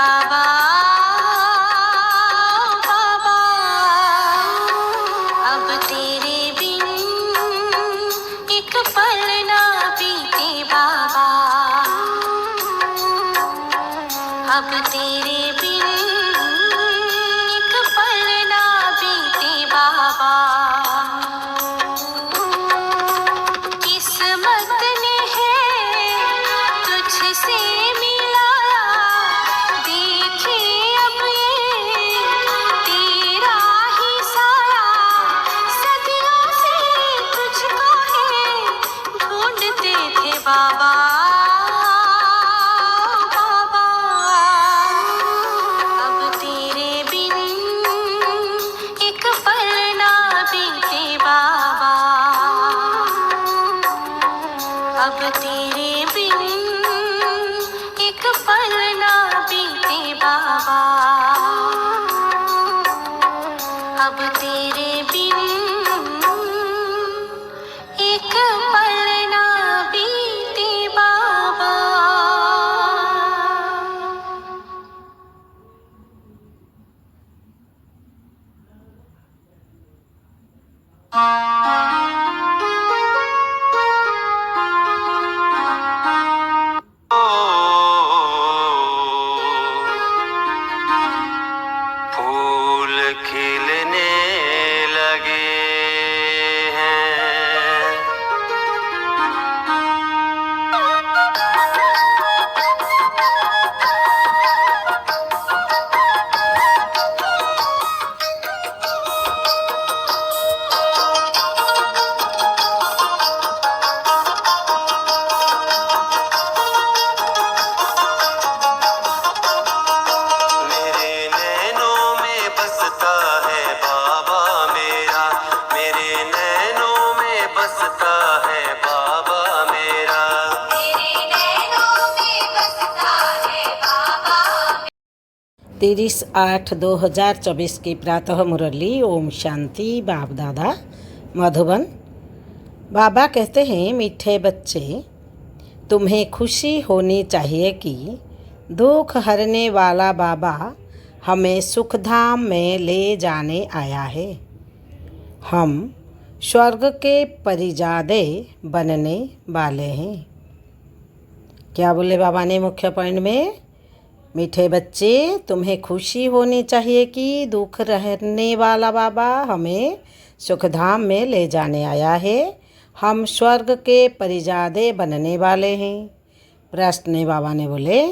बाबा बाबा, अब तेरे बिन एक पल ना बीते बाबा, अब तेरे बिन एक पल ना बीते बाबा। किस्मत ने है तुझसे मिलाया, देखे अब ये तेरा ही साया, सदियों से तुझको है ढूंढते थे बाबा बाबा, अब तेरे बिन एक पल ना बीते बाबा, अब तेरे बिन एक पल ना बीते बाबा, अब तेरे बिन एक पल ना बीते बाबा। फूल खिलने लगे हैं, मेरे नैनों में बसता है बाबा मेरा, मेरे नैनों में बसता है बाबा मेरा। तेरे नैनों में बसता है बाबा। 30/8/2024 की प्रातः मुरली। ओम शांति। बाप दादा मधुबन। बाबा कहते हैं, मीठे बच्चे, तुम्हें खुशी होनी चाहिए कि दुख हरने वाला बाबा हमें सुखधाम में ले जाने आया है। हम स्वर्ग के परिजादे बनने वाले हैं। क्या बोले बाबा ने मुख्य पॉइंट में? मीठे बच्चे, तुम्हें खुशी होनी चाहिए कि दुख रहने वाला बाबा हमें सुखधाम में ले जाने आया है। हम स्वर्ग के परिजादे बनने वाले हैं। प्रश्न बाबा ने बोले,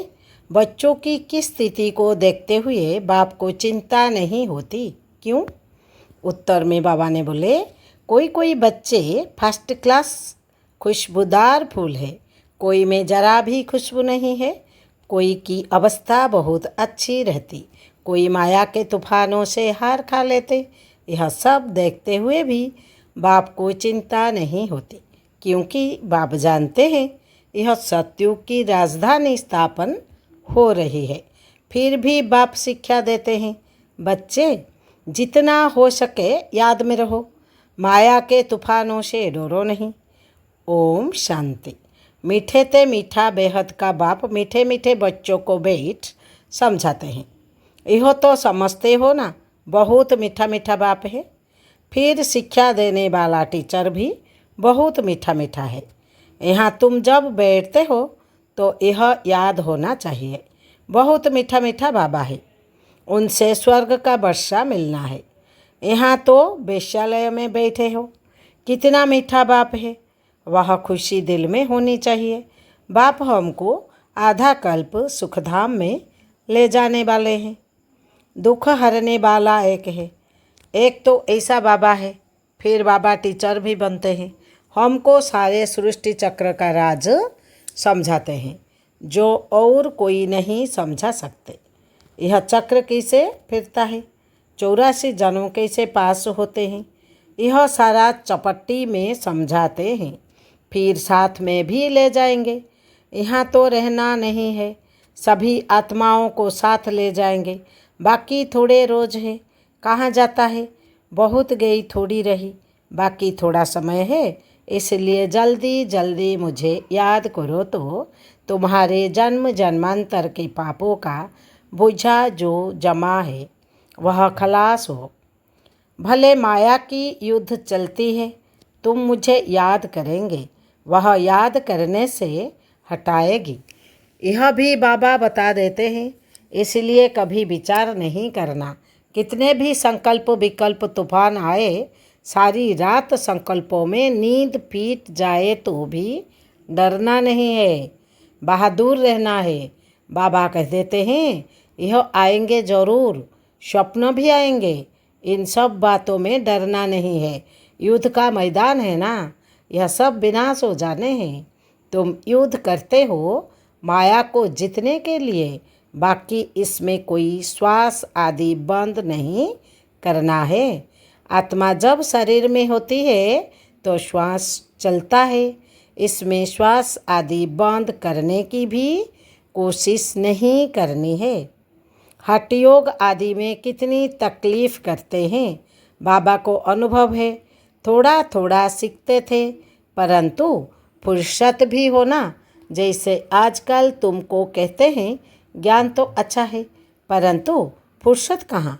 बच्चों की किस स्थिति को देखते हुए बाप को चिंता नहीं होती, क्यों? उत्तर में बाबा ने बोले, कोई कोई बच्चे फर्स्ट क्लास खुशबूदार फूल है, कोई में जरा भी खुशबू नहीं है, कोई की अवस्था बहुत अच्छी रहती, कोई माया के तूफानों से हार खा लेते। यह सब देखते हुए भी बाप को चिंता नहीं होती, क्योंकि बाप जानते हैं यह सतयुग की राजधानी स्थापन हो रही है। फिर भी बाप शिक्षा देते हैं, बच्चे जितना हो सके याद में रहो, माया के तूफानों से डरो नहीं। ओम शांति। मीठे ते मीठा बेहद का बाप मीठे मीठे बच्चों को बैठ समझाते हैं। यह तो समझते हो ना, बहुत मीठा मीठा बाप है। फिर शिक्षा देने वाला टीचर भी बहुत मीठा मीठा है। यहाँ तुम जब बैठते हो तो यह याद होना चाहिए, बहुत मीठा मीठा बाबा है, उनसे स्वर्ग का वर्षा मिलना है। यहाँ तो वेश्यालय में बैठे हो, कितना मीठा बाप है, वह खुशी दिल में होनी चाहिए। बाप हमको आधा कल्प सुखधाम में ले जाने वाले हैं। दुख हरने वाला एक है, एक तो ऐसा बाबा है। फिर बाबा टीचर भी बनते हैं, हमको सारे सृष्टि चक्र का राज समझाते हैं, जो और कोई नहीं समझा सकते। यह चक्र कैसे फिरता है, 84 जन्म कैसे पास होते हैं, यह सारा चपट्टी में समझाते हैं। फिर साथ में भी ले जाएंगे। यहाँ तो रहना नहीं है, सभी आत्माओं को साथ ले जाएंगे। बाकी थोड़े रोज है, कहाँ जाता है, बहुत गई थोड़ी रही, बाकी थोड़ा समय है, इसलिए जल्दी जल्दी मुझे याद करो तो तुम्हारे जन्म जन्मांतर के पापों का बोझा जो जमा है वह खलास हो। भले माया की युद्ध चलती है, तुम मुझे याद करेंगे, वह याद करने से हटाएगी। यह भी बाबा बता देते हैं, इसलिए कभी विचार नहीं करना। कितने भी संकल्प विकल्प तूफान आए, सारी रात संकल्पों में नींद पीट जाए तो भी डरना नहीं है, बहादुर रहना है। बाबा कह देते हैं यह आएंगे ज़रूर, स्वप्न भी आएंगे, इन सब बातों में डरना नहीं है। युद्ध का मैदान है ना, यह सब विनाश हो जाने हैं। तुम युद्ध करते हो माया को जीतने के लिए, बाकी इसमें कोई श्वास आदि बंद नहीं करना है। आत्मा जब शरीर में होती है तो श्वास चलता है, इसमें श्वास आदि बंद करने की भी कोशिश नहीं करनी है। हठ योग आदि में कितनी तकलीफ़ करते हैं, बाबा को अनुभव है। थोड़ा थोड़ा सीखते थे, परंतु फुर्सत भी होना। जैसे आजकल तुमको कहते हैं ज्ञान तो अच्छा है, परंतु फुर्सत कहाँ,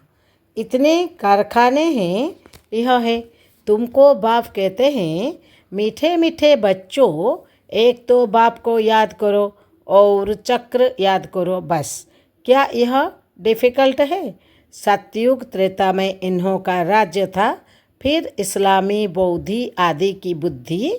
इतने कारखाने हैं। यह है, तुमको बाप कहते हैं मीठे मीठे बच्चों, एक तो बाप को याद करो और चक्र याद करो, बस। क्या यह डिफ़िकल्ट है? सतयुग त्रेता में इन्हों का राज्य था, फिर इस्लामी बौद्धि आदि की बुद्धि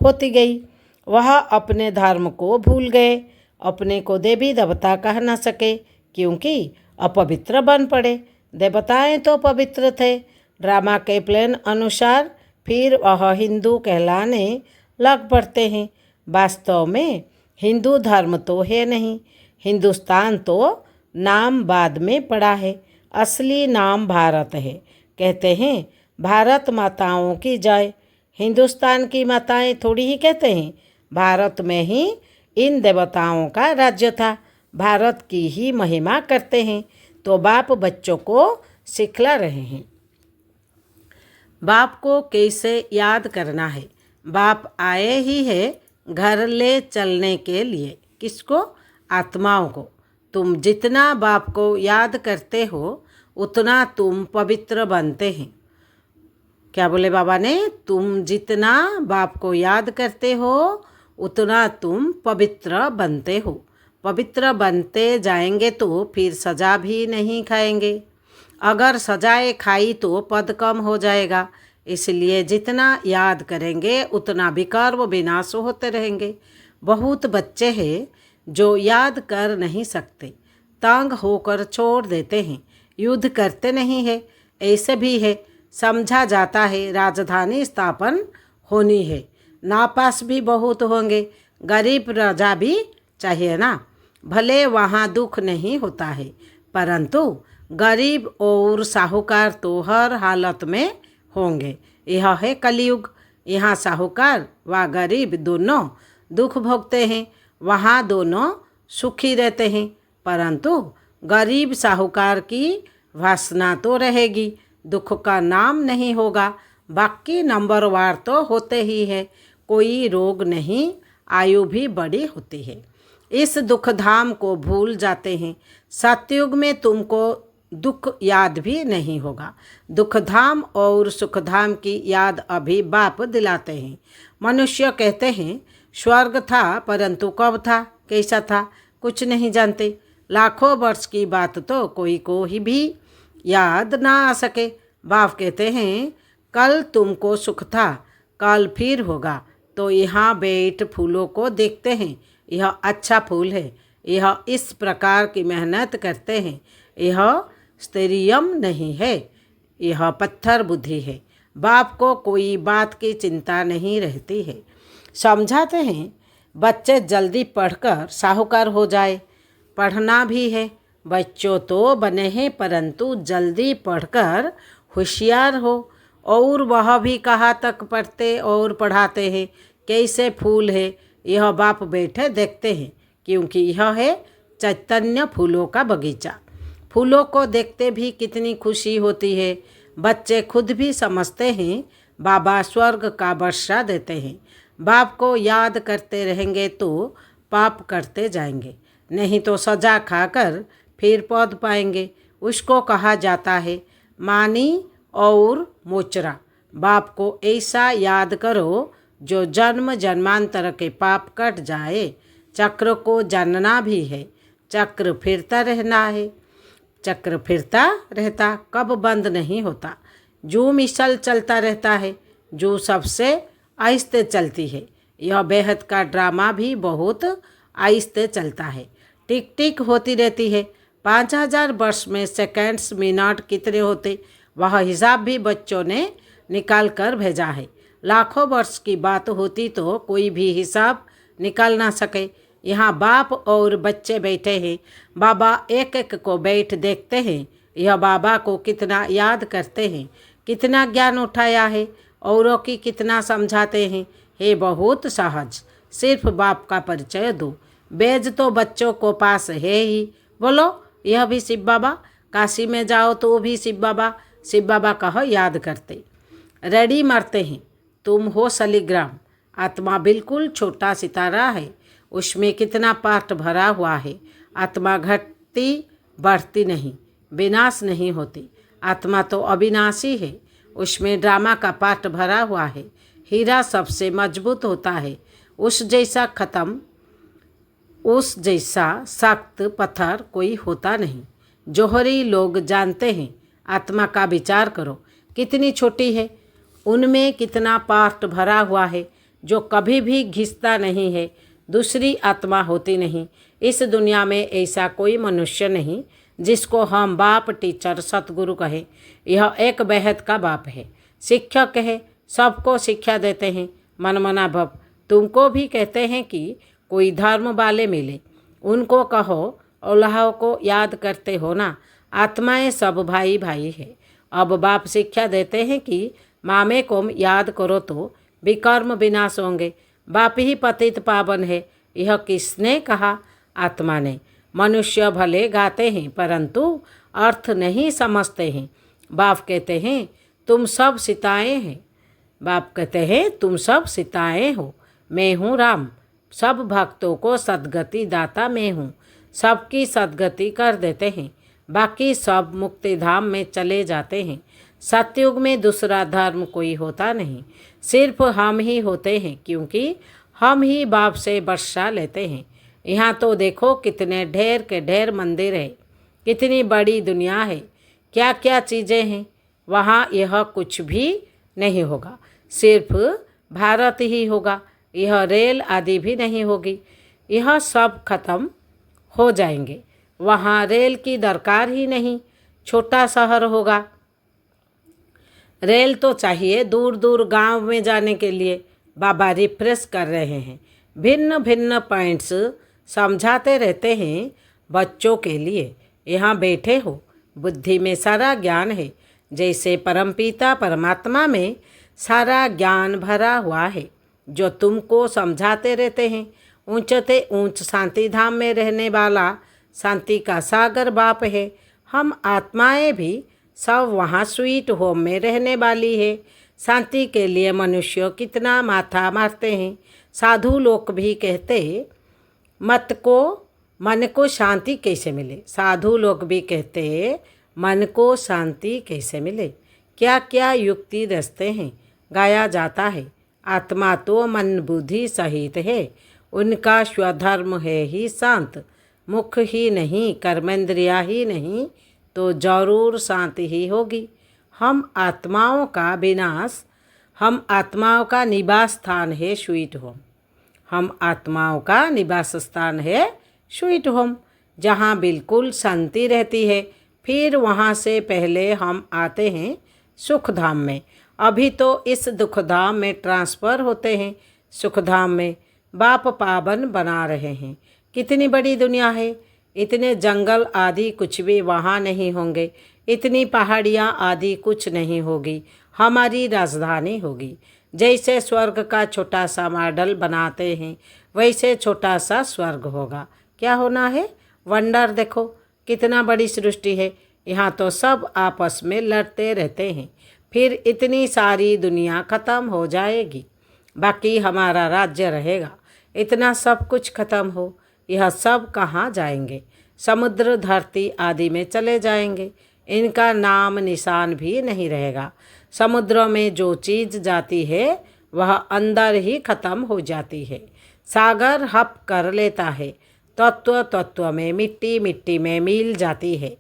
होती गई। वह अपने धर्म को भूल गए, अपने को देवी देवता कह न सके क्योंकि अपवित्र बन पड़े। देवताएं तो पवित्र थे, ड्रामा के प्लान अनुसार फिर वह हिंदू कहलाने लग पड़ते हैं। वास्तव में हिंदू धर्म तो है नहीं, हिंदुस्तान तो नाम बाद में पड़ा है, असली नाम भारत है। कहते हैं भारत माताओं की जय, हिंदुस्तान की माताएं थोड़ी ही कहते हैं। भारत में ही इन देवताओं का राज्य था, भारत की ही महिमा करते हैं। तो बाप बच्चों को सिखला रहे हैं बाप को कैसे याद करना है। बाप आए ही है घर ले चलने के लिए। किसको? आत्माओं को। तुम जितना बाप को याद करते हो उतना तुम पवित्र बनते हैं। क्या बोले बाबा ने? तुम जितना बाप को याद करते हो उतना तुम पवित्र बनते हो। पवित्र बनते जाएंगे तो फिर सज़ा भी नहीं खाएंगे। अगर सजाएं खाई तो पद कम हो जाएगा। इसलिए जितना याद करेंगे उतना विकार व विनाश होते रहेंगे। बहुत बच्चे हैं जो याद कर नहीं सकते, तंग होकर छोड़ देते हैं, युद्ध करते नहीं है। ऐसे भी है, समझा जाता है राजधानी स्थापन होनी है, नापास भी बहुत होंगे, गरीब प्रजा भी चाहिए ना। भले वहाँ दुख नहीं होता है, परंतु गरीब और साहूकार तो हर हालत में होंगे। यह है कलयुग। यहाँ साहूकार व गरीब दोनों दुख भोगते हैं, वहाँ दोनों सुखी रहते हैं। परंतु गरीब साहूकार की वासना तो रहेगी, दुख का नाम नहीं होगा। बाकी नंबरवार तो होते ही है, कोई रोग नहीं, आयु भी बड़ी होती है। इस दुख धाम को भूल जाते हैं। सतयुग में तुमको दुख याद भी नहीं होगा। दुख धाम और सुख धाम की याद अभी बाप दिलाते हैं। मनुष्य कहते हैं स्वर्ग था, परंतु कब था, कैसा था, कुछ नहीं जानते। लाखों वर्ष की बात तो कोई को ही भी याद ना आ सके। बाप कहते हैं कल तुमको सुख था, कल फिर होगा। तो यहाँ बैठ फूलों को देखते हैं, यह अच्छा फूल है, यह इस प्रकार की मेहनत करते हैं, यह स्टेरियम नहीं है, यह पत्थर बुद्धि है। बाप को कोई बात की चिंता नहीं रहती है। समझाते हैं बच्चे जल्दी पढ़कर साहूकार हो जाए। पढ़ना भी है, बच्चों तो बने हैं, परंतु जल्दी पढ़कर होशियार हो। और वह भी कहाँ तक पढ़ते और पढ़ाते हैं, कैसे फूल है, यह बाप बैठे देखते हैं, क्योंकि यह है चैतन्य फूलों का बगीचा। फूलों को देखते भी कितनी खुशी होती है। बच्चे खुद भी समझते हैं बाबा स्वर्ग का वर्षा देते हैं। बाप को याद करते रहेंगे तो पाप करते जाएंगे, नहीं तो सजा खाकर फिर पौध पाएंगे। उसको कहा जाता है मानी और मोचरा। बाप को ऐसा याद करो जो जन्म जन्मांतर के पाप कट जाए। चक्र को जानना भी है, चक्र फिरता रहना है। चक्र फिरता रहता, कब बंद नहीं होता। जो मिसल चलता रहता है, जो सबसे आहिस्ते चलती है। यह बेहद का ड्रामा भी बहुत आहिस्ते चलता है। टिक टिक होती रहती है। 5000 वर्ष में सेकंड्स मिनट कितने होते, वह हिसाब भी बच्चों ने निकाल कर भेजा है। लाखों वर्ष की बात होती तो कोई भी हिसाब निकाल ना सके। यहाँ बाप और बच्चे बैठे हैं। बाबा एक एक को बैठ देखते हैं। यह बाबा को कितना याद करते हैं, कितना ज्ञान उठाया है, औरों की कितना समझाते हैं। हे बहुत सहज, सिर्फ बाप का परिचय दो। बेज तो बच्चों को पास है ही। बोलो यह भी शिव बाबा, काशी में जाओ तो वो भी शिव बाबा कहो याद करते। रेडी मरते हैं, तुम हो सलीग्राम। आत्मा बिल्कुल छोटा सितारा है, उसमें कितना पार्ट भरा हुआ है। आत्मा घटती बढ़ती नहीं, विनाश नहीं होती। आत्मा तो अविनाशी है, उसमें ड्रामा का पार्ट भरा हुआ है। हीरा सबसे मजबूत होता है, उस जैसा सख्त पत्थर कोई होता नहीं। जोहरी लोग जानते हैं। आत्मा का विचार करो, कितनी छोटी है, उनमें कितना पार्ट भरा हुआ है जो कभी भी घिसता नहीं है। दूसरी आत्मा होती नहीं। इस दुनिया में ऐसा कोई मनुष्य नहीं जिसको हम बाप, टीचर, सतगुरु कहे। यह एक बेहद का बाप है, शिक्षक है, सबको शिक्षा देते हैं। मनमना भव, तुमको भी कहते हैं कि कोई धर्म वाले मिले, उनको कहो अल्लाह को याद करते हो ना। आत्माएं सब भाई भाई है। अब बाप शिक्षा देते हैं कि मामे को याद करो तो विकर्म विनाश होंगे। बाप ही पतित पावन है। यह किसने कहा? आत्मा ने। मनुष्य भले गाते हैं परंतु अर्थ नहीं समझते हैं। बाप कहते हैं तुम सब सीताएं हैं। बाप कहते हैं तुम सब सीताएं हो, मैं हूँ राम। सब भक्तों को सद्गति दाता मैं हूँ। सबकी सद्गति कर देते हैं, बाकी सब मुक्ति धाम में चले जाते हैं। सतयुग में दूसरा धर्म कोई होता नहीं, सिर्फ हम ही होते हैं, क्योंकि हम ही बाप से वर्षा लेते हैं। यहाँ तो देखो कितने ढेर के ढेर मंदिर है, कितनी बड़ी दुनिया है, क्या क्या चीज़ें हैं। वहाँ यह कुछ भी नहीं होगा, सिर्फ भारत ही होगा। यह रेल आदि भी नहीं होगी, यह सब खत्म हो जाएंगे। वहाँ रेल की दरकार ही नहीं, छोटा शहर होगा। रेल तो चाहिए दूर दूर गांव में जाने के लिए। बाबा रिफ्रेश कर रहे हैं, भिन्न भिन्न पॉइंट्स समझाते रहते हैं बच्चों के लिए। यहाँ बैठे हो, बुद्धि में सारा ज्ञान है, जैसे परमपिता परमात्मा में सारा ज्ञान भरा हुआ है जो तुमको समझाते रहते हैं। ऊंचते ऊंच शांति धाम में रहने वाला शांति का सागर बाप है। हम आत्माएं भी सब वहाँ स्वीट होम में रहने वाली है। शांति के लिए मनुष्य कितना माथा मारते हैं। साधु लोग भी कहते मन को शांति कैसे मिले। साधु लोग भी कहते मन को शांति कैसे मिले। क्या क्या युक्ति रचते हैं, गाया जाता है। आत्मा तो मन बुद्धि सहित है, उनका स्वधर्म है ही शांत। मुख ही नहीं, कर्मेंद्रिया ही नहीं, तो जरूर शांति ही होगी। हम आत्माओं का निवास स्थान है स्वीट होम। हम आत्माओं का निवास स्थान है स्वीट होम, जहाँ बिल्कुल शांति रहती है। फिर वहाँ से पहले हम आते हैं सुखधाम में। अभी तो इस दुखधाम में ट्रांसफ़र होते हैं सुखधाम में। बाप पावन बना रहे हैं। कितनी बड़ी दुनिया है, इतने जंगल आदि कुछ भी वहाँ नहीं होंगे, इतनी पहाड़ियाँ आदि कुछ नहीं होगी। हमारी राजधानी होगी। जैसे स्वर्ग का छोटा सा मॉडल बनाते हैं, वैसे छोटा सा स्वर्ग होगा। क्या होना है? वंडर देखो, कितना बड़ी सृष्टि है। यहाँ तो सब आपस में लड़ते रहते हैं। फिर इतनी सारी दुनिया ख़त्म हो जाएगी, बाकी हमारा राज्य रहेगा। इतना सब कुछ ख़त्म हो, यह सब कहाँ जाएंगे? समुद्र धरती आदि में चले जाएंगे। इनका नाम निशान भी नहीं रहेगा। समुद्र में जो चीज़ जाती है वह अंदर ही खत्म हो जाती है। सागर हप कर लेता है, तत्व तत्व में, मिट्टी मिट्टी में मिल जाती है।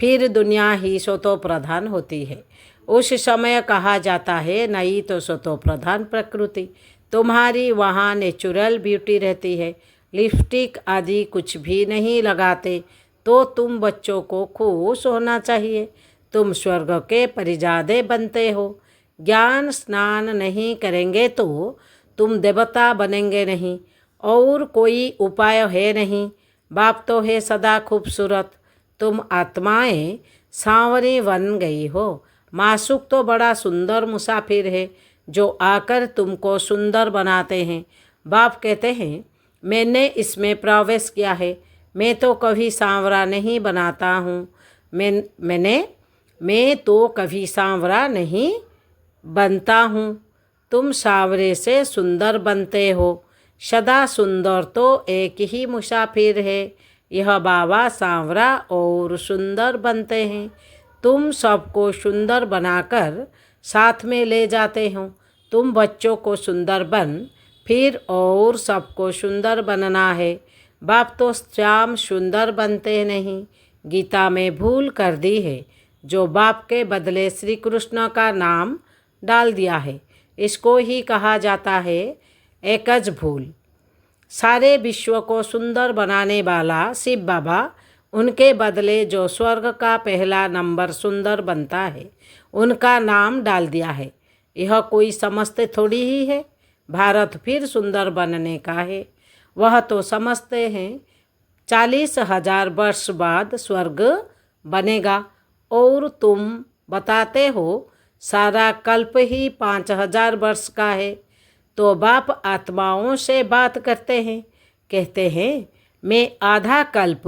फिर दुनिया ही स्वतो प्रधान होती है। उस समय कहा जाता है नहीं तो स्वतो प्रधान प्रकृति। तुम्हारी वहाँ नेचुरल ब्यूटी रहती है, लिपस्टिक आदि कुछ भी नहीं लगाते, तो तुम बच्चों को खुश होना चाहिए। तुम स्वर्ग के परिजादे बनते हो। ज्ञान स्नान नहीं करेंगे तो तुम देवता बनेंगे नहीं, और कोई उपाय है नहीं। बाप तो है सदा खूबसूरत, तुम आत्माएं सांवरी बन गई हो। मासूक तो बड़ा सुंदर मुसाफिर है जो आकर तुमको सुंदर बनाते हैं। बाप कहते हैं मैंने इसमें प्रवेश किया है, मैं तो कभी सांवरा नहीं बनाता हूँ। मैं तो कभी सांवरा नहीं बनता हूँ, तुम सांवरे से सुंदर बनते हो। सदा सुंदर तो एक ही मुसाफिर है, यह बाबा सांवरा और सुंदर बनते हैं। तुम सबको सुंदर बनाकर साथ में ले जाते हो। तुम बच्चों को सुंदर बन, फिर और सबको सुंदर बनना है। बाप तो स्वयं सुंदर बनते नहीं, गीता में भूल कर दी है, जो बाप के बदले श्री कृष्ण का नाम डाल दिया है। इसको ही कहा जाता है एकज भूल। सारे विश्व को सुंदर बनाने वाला शिव बाबा, उनके बदले जो स्वर्ग का पहला नंबर सुंदर बनता है, उनका नाम डाल दिया है। यह कोई समझते थोड़ी ही है भारत फिर सुंदर बनने का है। वह तो समझते हैं 40,000 वर्ष बाद स्वर्ग बनेगा, और तुम बताते हो सारा कल्प ही 5,000 वर्ष का है। तो बाप आत्माओं से बात करते हैं, कहते हैं मैं आधा कल्प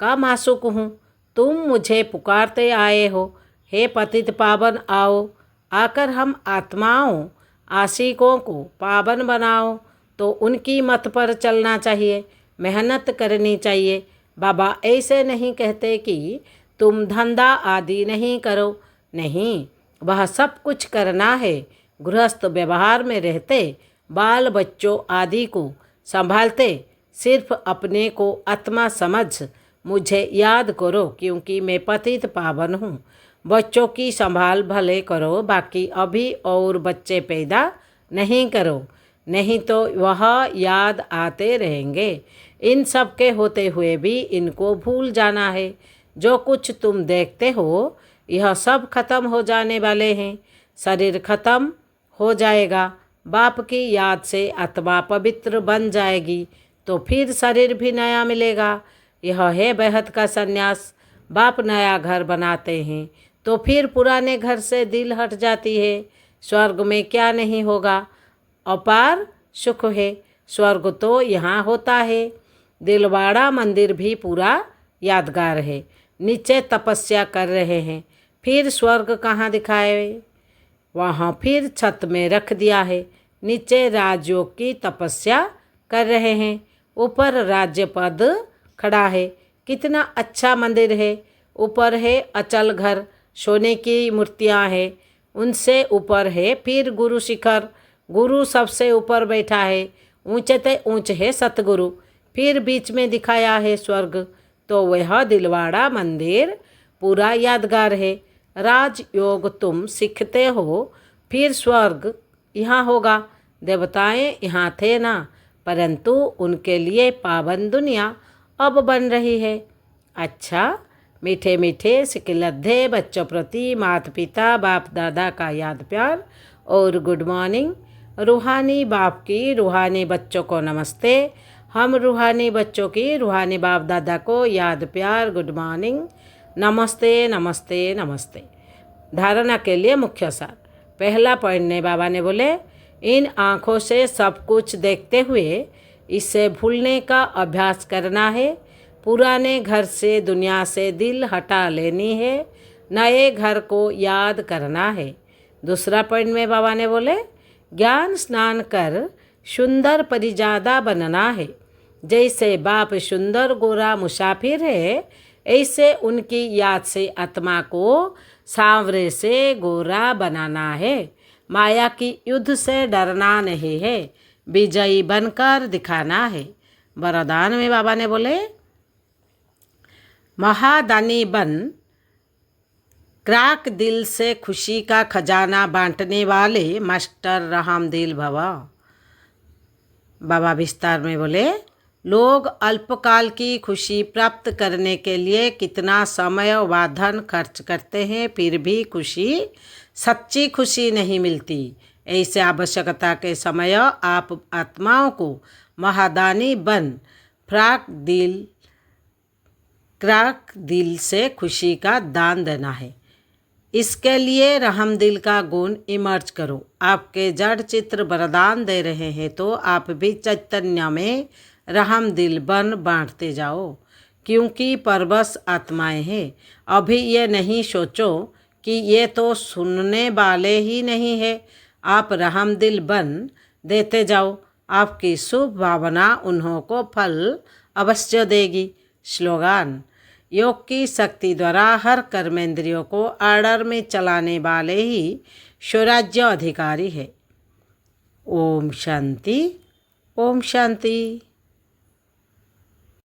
का मासूक हूँ, तुम मुझे पुकारते आए हो, हे पतित पावन आओ, आकर हम आत्माओं आशिकों को पावन बनाओ। तो उनकी मत पर चलना चाहिए, मेहनत करनी चाहिए। बाबा ऐसे नहीं कहते कि तुम धंधा आदि नहीं करो, नहीं, वह सब कुछ करना है। गृहस्थ व्यवहार में रहते, बाल बच्चों आदि को संभालते, सिर्फ अपने को आत्मा समझ मुझे याद करो, क्योंकि मैं पतित पावन हूँ। बच्चों की संभाल भले करो, बाकी अभी और बच्चे पैदा नहीं करो, नहीं तो वह याद आते रहेंगे। इन सब के होते हुए भी इनको भूल जाना है। जो कुछ तुम देखते हो यह सब खत्म हो जाने वाले हैं। शरीर खत्म हो जाएगा, बाप की याद से आत्मा पवित्र बन जाएगी, तो फिर शरीर भी नया मिलेगा। यह है बेहद का संन्यास। बाप नया घर बनाते हैं तो फिर पुराने घर से दिल हट जाती है। स्वर्ग में क्या नहीं होगा, अपार सुख है। स्वर्ग तो यहाँ होता है। दिलवाड़ा मंदिर भी पूरा यादगार है। नीचे तपस्या कर रहे हैं, फिर स्वर्ग कहाँ दिखाए, वहाँ फिर छत में रख दिया है। नीचे राजयोग की तपस्या कर रहे हैं, ऊपर राज्य पद खड़ा है। कितना अच्छा मंदिर है। ऊपर है अचल घर, सोने की मूर्तियाँ हैं, उनसे ऊपर है फिर गुरु शिखर, गुरु सबसे ऊपर बैठा है। ऊंचे ते ऊंचे है सतगुरु, फिर बीच में दिखाया है स्वर्ग। तो वह दिलवाड़ा मंदिर पूरा यादगार है। राजयोग तुम सीखते हो, फिर स्वर्ग यहाँ होगा। देवताएं यहाँ थे ना, परंतु उनके लिए पावन दुनिया अब बन रही है। अच्छा, मीठे मीठे सिकिलद्धे बच्चों प्रति माता पिता बाप दादा का याद प्यार और गुड मॉर्निंग। रूहानी बाप की रूहानी बच्चों को नमस्ते। हम रूहानी बच्चों की रूहानी बाप दादा को याद प्यार गुड मॉर्निंग, नमस्ते नमस्ते नमस्ते। धारणा के लिए मुख्य सार। पहला पढ़ने बाबा ने बोले, इन आँखों से सब कुछ देखते हुए इससे भूलने का अभ्यास करना है। पुराने घर से दुनिया से दिल हटा लेनी है, नए घर को याद करना है। दूसरा पॉइंट में बाबा ने बोले, ज्ञान स्नान कर सुंदर परिजादा बनना है। जैसे बाप सुंदर गोरा मुसाफिर है, ऐसे उनकी याद से आत्मा को सांवरे से गोरा बनाना है। माया की युद्ध से डरना नहीं है, विजयी बनकर दिखाना है। वरदान में बाबा ने बोले, महादानी बन, क्राक दिल से खुशी का खजाना बांटने वाले मास्टर रहमदिल भवा। बाबा विस्तार में बोले, लोग अल्पकाल की खुशी प्राप्त करने के लिए कितना समय व धन खर्च करते हैं, फिर भी खुशी, सच्ची खुशी नहीं मिलती। ऐसे आवश्यकता के समय आप आत्माओं को महादानी बन क्राक दिल से खुशी का दान देना है। इसके लिए रहमदिल का गुण इमर्ज करो। आपके जड़ चित्र वरदान दे रहे हैं तो आप भी चैतन्य में रहमदिल बन बांटते जाओ, क्योंकि परवश आत्माएं हैं। अभी ये नहीं सोचो कि ये तो सुनने वाले ही नहीं है। आप रहमदिल बन देते जाओ, आपकी शुभ भावना उन्हों को फल अवश्य देगी। स्लोगान, योग की शक्ति द्वारा हर कर्मेंद्रियों को आर्डर में चलाने वाले ही स्वराज्य अधिकारी है। ओम शांति, ओम शांति।